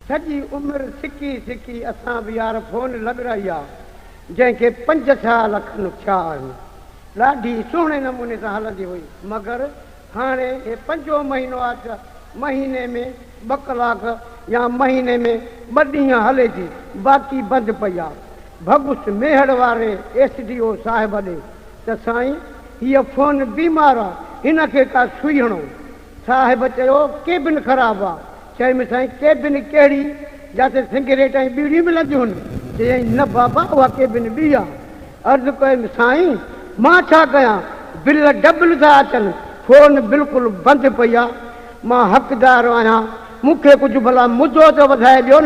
सॼी उमिरि सिकी सिकी असां बि यार फोन लॻराई आहे जंहिंखे 5 साल खनि थिया आहिनि। ॾाढी सुहिणे नमूने सां हलंदी हुई, मगर हाणे हे 5 महीनो आहे त महीने में 2 कलाक या महीने में 2 ॾींहं हले थी, बाक़ी बंदि पई आहे। भॻुस मेहड़ वारे SDO साहिब ॾे त साईं हीअ फोन बीमार आहे, हिनखे का सुई हणो। साहिब चयो केबिन ख़राबु आहे। चयमि साईं केबिन कहिड़ी, जिते सिगरेट ऐं बीड़ियूं मिलंदियूं आहिनि? चयईं न बाबा उहा केबिन ॿी आहे। अर्ज़ु कयुमि साईं मां छा कयां, बिल डबल था अचनि, फोन बिल्कुलु बंदि पई आहे। मां हक़दार आहियां, मूंखे कुझु भला मुदो त वधाए ॾियो न।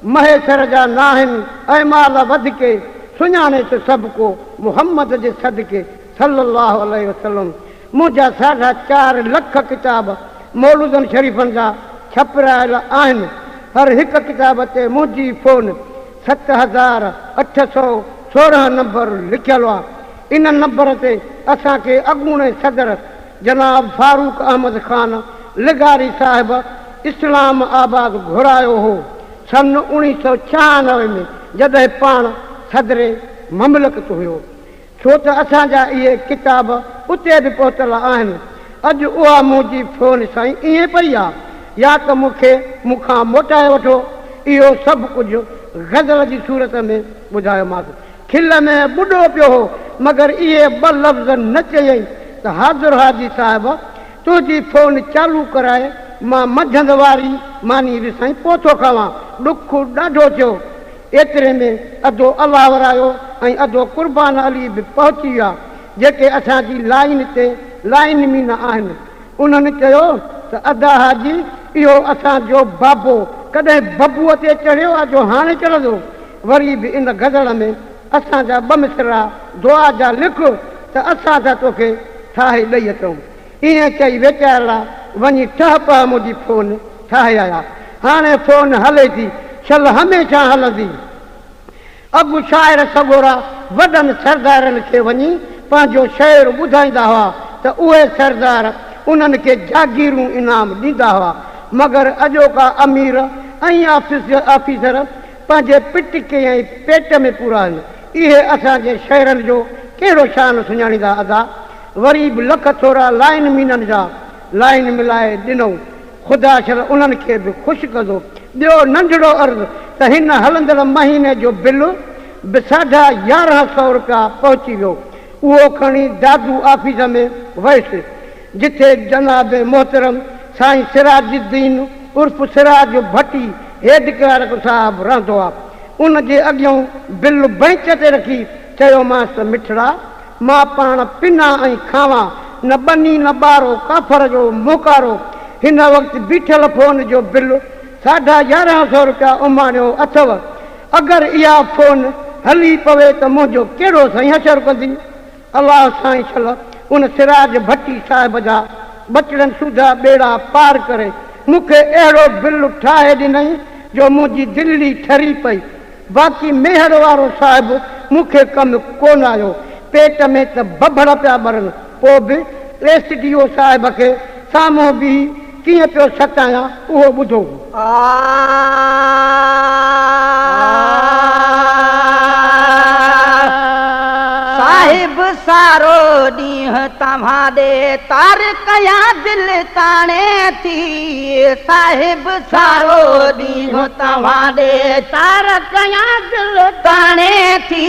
महेश्वर जा न आहिनि ऐं माल वधके सुञाणे त सभु को मुहम्मद जे सदके सल्लल्लाहु अलैहि वसल्लम। मुंहिंजा 4.5 लख किताब मौलूदनि शरीफ़नि जा छपरायल आहिनि। हर हिकु किताब ते मुंहिंजी फोन 7816 नंबर लिखियलु आहे। इन नंबर ते असांखे अॻूणे सदर जनाब फारूक अहमद ख़ान लिगारी साहिब इस्लाम आबाद घुरायो हो सन 1996 में, जॾहिं पाण सदरे ममलकत हुयो। छो त असांजा इहे किताब उते बि पहुतल आहिनि। अॼु उहा मुंहिंजी फोन साईं ईअं पई आहे, या त मूंखां मोटाए वठो। इहो सभु कुझु ग़ज़ल जी सूरत में ॿुधायोमांसि। खिल में ॿुॾो पियो हो, मगर इहे 2 लफ़्ज़ न चयईं त हाज़ुर हाजी साहिब तुंहिंजी फोन चालू कराए मां मझंद वारी मानी ॾिसाई पोइ थो खावां। ॾुख ॾाढो थियो। एतिरे में अधो अलाह वरायो ऐं अधो क़ुर्बान अली बि पहुची विया, जेके असांजी लाइन ते लाइन में न आहिनि। उन्हनि चयो त अदा हाजी इहो असांजो बाबो कॾहिं बबूअ ते चढ़ियो आहे जो हाणे चढ़ंदो। वरी बि इन ग़ज़ल में असांजा 2 मिसरा दुआ जा लिख त असां त तोखे ठाहे ॾेई अचूं। ईअं चई वीचारा वञी ठह पह मुंहिंजी फोन ठाहे आया। हाणे फोन हले थी, छल हमेशह हलंदी। अॻु शाइर सगोरा वॾनि सरदारनि खे वञी पंहिंजो शेर ॿुधाईंदा हुआ त उहे सरदार उन्हनि खे जागीरूं इनाम ॾींदा हुआ, मगर अॼोका अमीर ऐं ऑफिसर पंहिंजे पिटके ऐं पेट में पूरा आहिनि। इहे असांजे शहरनि जो कहिड़ो शान सुञाणींदा अदा। वरी बि लख थोरा लाइन मीननि जा लाइन मिलाए ॾिनऊं। ख़ुदा शल उन्हनि खे बि ख़ुशि कंदो। ॿियो नंढड़ो अर्ज़ु त हिन हलंदड़ महीने जो बिल बि 1150 रुपया पहुची वियो। उहो खणी दादू ऑफिस में वयुसि, जिथे जनाब मोहतरम साईं सिराजुद्दीन उर्फ़ सिराज भट्टी हेड क्लर्क साहिबु रहंदो आहे। उनजे अॻियां बिल बेंच ते रखी चयोमांसि मिठड़ा मां पाण पिना ऐं खावां, न बनी न ॿारो काफ़र जो मोकारो। हिन वक़्तु बीठल फोन जो बिल 1150 रुपया उमाणियो अथव। अगरि इहा फोन हली पवे त मुंहिंजो कहिड़ो साईं असरु कंदी। अलाह साईं छल उन सिराज भट्टी साहिब जा बचड़नि सुधा ॿेड़ा पार करे मूंखे अहिड़ो बिल ठाहे ॾिनई जो मुंहिंजी दिल्ली ठरी पई। बाक़ी मेहर वारो साहिबु मूंखे कमु कोन आयो। पेट में त बबड़ पिया ॿरनि, पोइ बि SDO साहिब खे साम्हूं बि कीअं पियो सतायां उहो ॿुधो। साहिब सारो ॾींहुं तव्हां ॾे तार कया दिल ताणे थी। साहिब सारो ॾींहुं तव्हां ॾे तार कया दिल ताणे थी।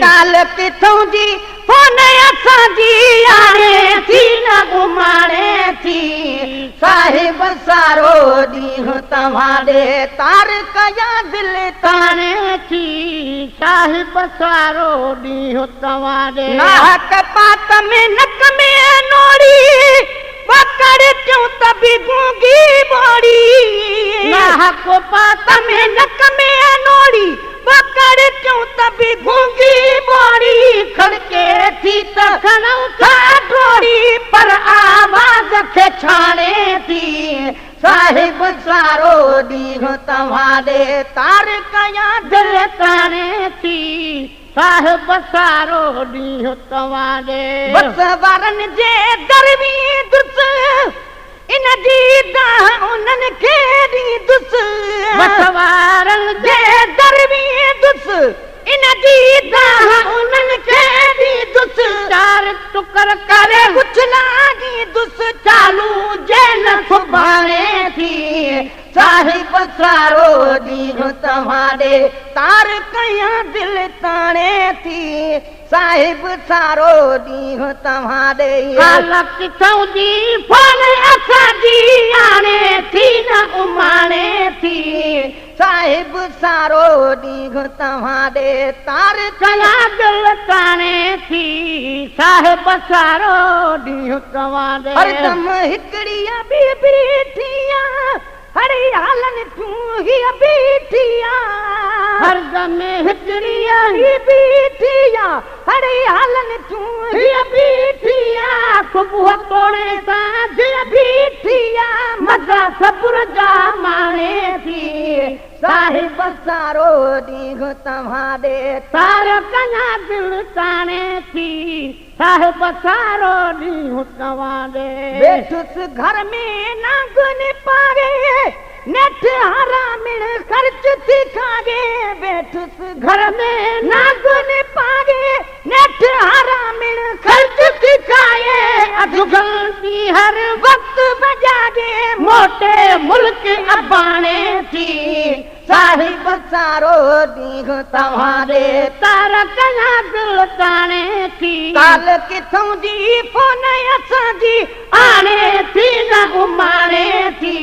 काल किथों जी फोन असांजी आणे थी न घुमाणे थी। साहिब सारो ॾींहुं तव्हां ॾे तार कया दिल ताणे थी। साहिब सारो ॾींहुं तव्हां ॾे नाहक पात में नक में नोड़ी पकड़ क्यों तभी गूंगी बोड़ी। नाहक पात में नक में नोड़ी पकड़ क्यों तभी गूंगी बोड़ी। खड़के थी त खणऊं था ढोड़ी पर आवाज़ खे छाणे थी। साहिब सारो ॾींहुं तव्हां ॾे तार कया दिल ताणे थी। साहिब सारो ॾींहुं तव्हां ॾे बस वारनि जे दरवी दुस इन जी दाह उन्हनि खे ॾींदुसि वठवारनि जे दर वींदुसि इन जी दाह उन्हनि खे ॾींदुसि चार टुकर करे कुझला ॾींदुसि चालू जेल सुभाणे थी साहिब सारो ॾींहुं तव्हां ॾे तार कयां दिलि ताणे थी साहिब सारो ॾींहुं तव्हां ॾे हालत थी फोन असांजी आणे थी न उमाणे थी साहिब सारो ॾींहुं तव्हां ॾे तार कयां दिलि ताणे थी साहिब सारो ॾींहुं तव्हां ॾे हरदम हिकिड़ी बीठी हरी हालन तूं ही बीठी हरदम हिकिड़ी बीठी हरी हालन तूं ही बीठी सुबुह कोणे सां बीठी मज़ा सब्र जा माणे थी साहिब सारो ॾींहुं तव्हां ॾे तार कयां दिलि ताणे थी साहिब सारो ॾींहुं तव्हां ॾे वेठुसि घर में नांगन पागे नेठ हरामिण ख़र्च थी खागे वेठुसि घर में नांगन पागे नेठ हरामिण ख़र्च थी खाए अधुगंती हर वक्त बजागे मोटे मुल्क अबाणे थी साहिब सारो ॾींहुं तव्हां ॾे तार कयां दिलि ताणे थी काल किथां जी फोन असांजी आणे थी न उमाणे थी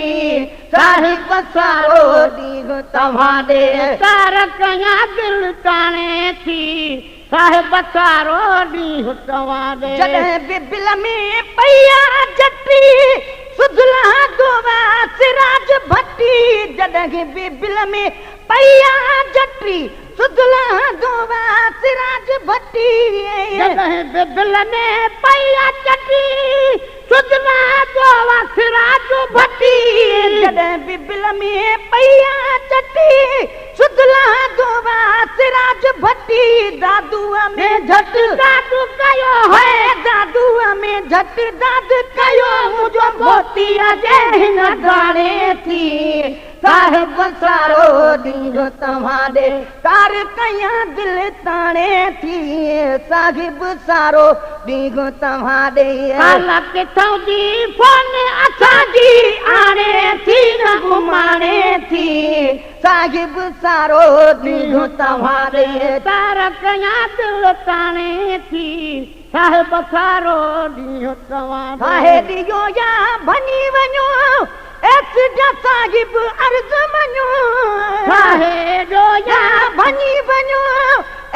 साहिब सारो ॾींहुं तव्हां ॾे तार कयां दिलि ताणे थी साहिब सारो ॾींहुं तव्हां ॾे जॾहिं बिबिल में पया जटी सुधला गोवा सिराज भट्टी जॾहिं बिबिल में पया जटी सुधला गोवा सिराज भट्टी जॾहिं बिबिल में पया जटी सुधला गोवा सिराज भट्टी जॾहिं बिबिल में पया जटी सुधला गोवा सिराज भट्टी दादूअ में झट दादू कयो है दादूअ में झट दाद कयो मुंहिंजो मोतीअ जे हिन गाणे थी साहिब सारो ॾींहुं तव्हां ॾे तार कयां दिलि ताणे थी साहिब सारो ॾींहुं तव्हां ॾे हालत किथां जी फोन असांजी आणे थी न घुमाणे थी साहिब सारो ॾींहुं तव्हां ॾे तार कयां दिलि ताणे थी साहिब सारो ॾींहुं तव्हां ॾे ॾियो या भञी वञो एस जा साहिब अर्ज़ मञो साहेड़ो या भञी वञो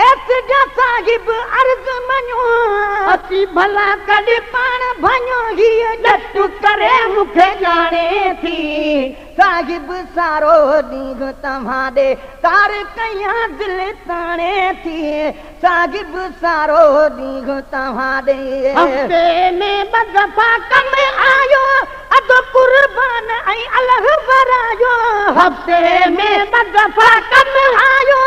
एस जा साहिब अर्ज़ मञो अची भला कॾहिं पाण भञो हीअ ॾटु करे मूंखे ॼाणे थी साहिब सारो ॾींहुं तव्हां ॾे तार कयां दिलि ताणे थी साहिब सारो ॾींहुं तव्हां ॾे हफ़्ते में ॿ दफ़ा कम आयो अधु कुर्बान ऐं अलॻ वरायो हफ़्ते में ॿ दफ़ा कम आयो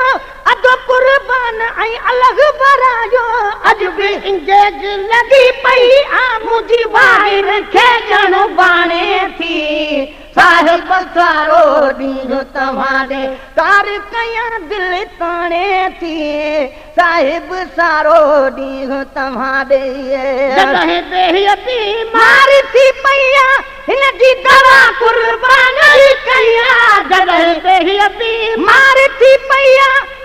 अधु कुर्बान ऐं अलॻ वरायो अॼु बि इंगेज लॻी पई आ मुंहिंजी वाहिर खे ॼण बाणे थी साहिब सारो ॾींहुं तव्हां ॾे तार कयां दिलि ताणे थी साहिब सारो ॾींहुं तव्हां ॾे जॾहिं बेहियती मार थी पई हिन जी दवा कुर्बान कया जॾहिं बेहियती मार थी पई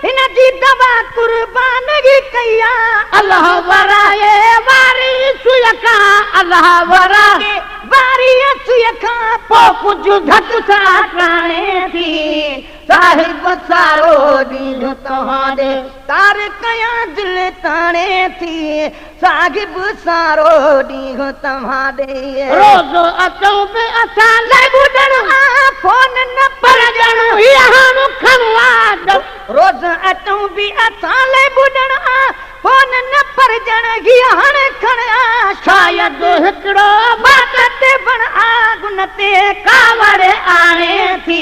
हिन जी दवा कुर्बान कया अल्लाह वराए वारी सुय खां अल्लाह वराए वारी सुय खां पोइ कुझु घटि सां ठाणे थी साहिब सारो ॾींहुं तव्हां ॾे तार कयां दिलि ताणे थी साहिब सारो ॾींहुं तव्हां ॾे रोज़ अचूं बि असां लाइ ॿुधण फोन न पर ॼण हीअ खणो रोज़ अचूं बि असां लाइ ॿुधण फोन न पर ॼण हीअ हाणे खणा शायदि हिकिड़ो बात ते बण आगुन ते कावड़ आणे थी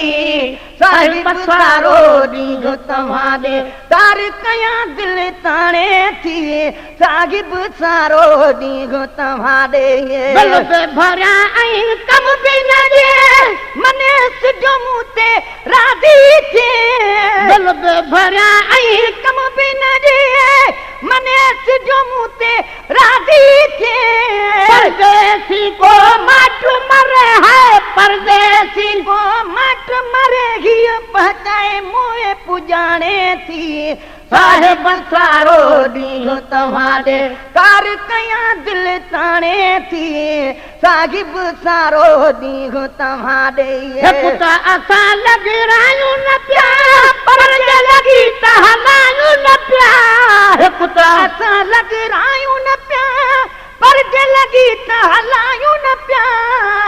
साहिब सारो ॾींहुं तव्हां ॾे तार कयां दिल ताणे थी साहिब सारो ॾींहुं तव्हां ॾे दिल पे भरिया ऐं कम बि न ॾे मने सिजो मूं ते राज़ी थिए दिल पे भरिया ऐं कम बि न ॾे मने सिजो मूं ते राज़ी थिए परदेसी को माट मरे है परदेसी को माट मरे हीअ पहुचाए मोए पुॼाणे थी साहिब सारो ॾींहुं तव्हां ॾे कार कयां दिल ताणे थी साहिब सारो ॾींहुं तव्हां ॾे पुट असां लॻरायूं न पिया पर लॻी त हलायूं न पिया पुट असां लॻरायूं न पिया पर लॻी त हलायूं न पिया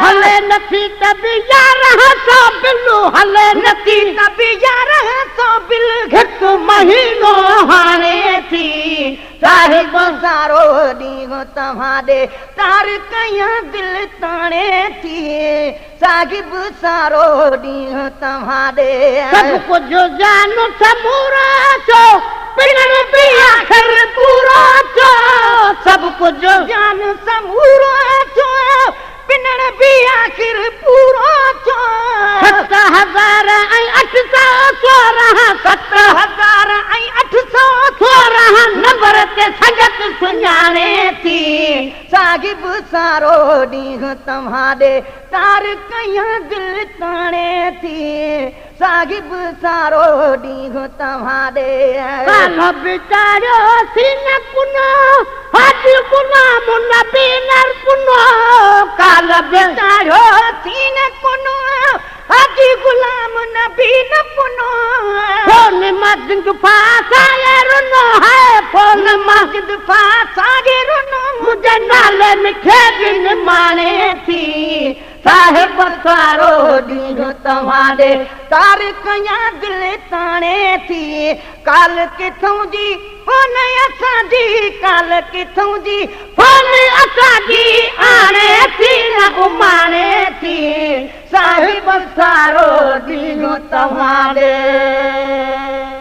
हले नथी त बि यार सौ बिलू हले नथी त बि यार सौ बिल हिकु महीनो हाणे थी साहिब सारो ॾींहुं तव्हां ॾे तार कयां दिल ताणे थी साहिब सारो ॾींहुं तव्हां ॾे सभु कुझु जान समूरो छो पिणण बि आख़िर पूरो छो सभु कुझु जान समूरो छो पिणण बि आख़िर पूरो छो 7,816 नंबर ते संगत सुञाणे थी साहिब सारो ॾींहुं तव्हां ॾे तार कयां दिल ताणे थी साहिब सारो ॾींहुं तव्हां ॾे काल बिचारियो सीन कुनो हाजी गुलाम नबी नर कुनो काल बिचारियो सीन कुनो हाजी गुलाम नबी न कुनो फोन मस्जिद फासाए रुनो है फोन मस्जिद फासाए रुनो मुझे नाले मिठे दिन माने थी साहिब सारो ॾींहुं तव्हां ॾे तार कयां दिल ताणे थी काल किथों जी फोन असांजी काल किथों जी फोन असांजी आणे थी न उमाणे थी साहिब सारो ॾींहुं तव्हां ॾे